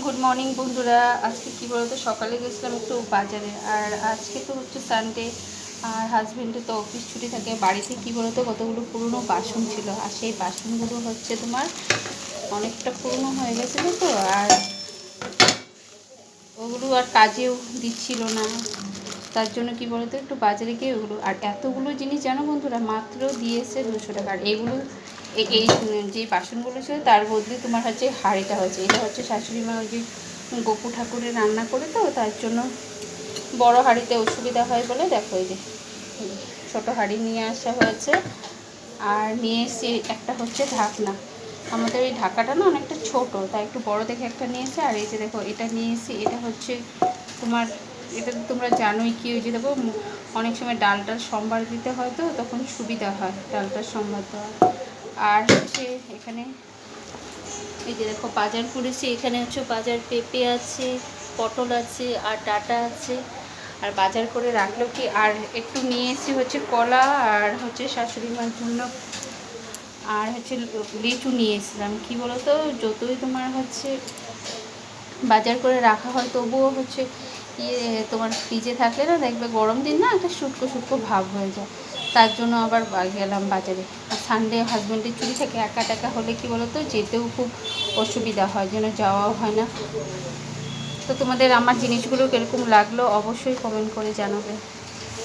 Good morning বন্ধুরা। আজকে কী বলতো, সকালে গেছিলাম একটু বাজারে। আর আজকে তো হচ্ছে সানডে, আর হাজব্যান্ডের তো অফিস ছুটি থাকে। বাড়িতে কী বলতো, কতগুলো পুরনো বাসন ছিল, আর সেই বাসনগুলো হচ্ছে তোমার অনেকটা পুরনো হয়ে গেছিলো তো, আর ওগুলো আর কাজেও দিচ্ছিল না। তার জন্য কী বলতো, একটু বাজারে গিয়ে ওগুলো, আর এতগুলো জিনিস জানো বন্ধুরা, মাত্র দিয়েছে 200 টাকা। আর এইগুলো এই যে বাসনগুলো ছিল তার বদলে তোমার হচ্ছে হাঁড়িটা হচ্ছে, এটা হচ্ছে শাশুড়ি মা ওই যে গোপু ঠাকুরের রান্না করে, তো তার জন্য বড় হাঁড়িতে অসুবিধা হয় বলে দেখো এই যে ছোটো হাঁড়ি নিয়ে আসা হয়েছে। আর নিয়ে এসে একটা হচ্ছে ঢাকনা, আমাদের এই ঢাকাটা না অনেকটা ছোট, তাই একটু বড় দেখে একটা নিয়ে এসে। আর এই যে দেখো এটা নিয়ে এসে, এটা হচ্ছে তোমার, এটা তো তোমরা জানোই কি, ওই যে দেখো অনেক সময় ডালটার সম্বার দিতে হয়, তো তখন সুবিধা হয় ডালটার সম্বার দেওয়া। আর হচ্ছে এখানে এই যে দেখো বাজার করেছি, এখানে হচ্ছে বাজার পেঁপে আছে, পটল আছে, আর ডাঁটা আছে। আর বাজার করে রাখলো কি, আর একটু নিয়ে এসেছি হচ্ছে কলা, আর হচ্ছে শাশুড়ি মার জন্য আর হচ্ছে লিচু নিয়ে এসেছিলাম। কী বলো তো, যতই তোমার হচ্ছে বাজার করে রাখা হয়, তবুও হচ্ছে তোমার ফ্রিজে থাকলে না, দেখবে গরম দিন না একটা শুটকো শুটকো ভাব হয়ে যায়। তার জন্য আবার গেলাম বাজারে। আর সানডে হাজব্যান্ডের ছুটি থাকে, একা টাকা হলে কি বলো তো, যেতেও খুব অসুবিধা হয়, যেন যাওয়াও হয় না। তো তোমাদের আমার জিনিসগুলো কীরকম লাগলো অবশ্যই কমেন্ট করে জানাবে।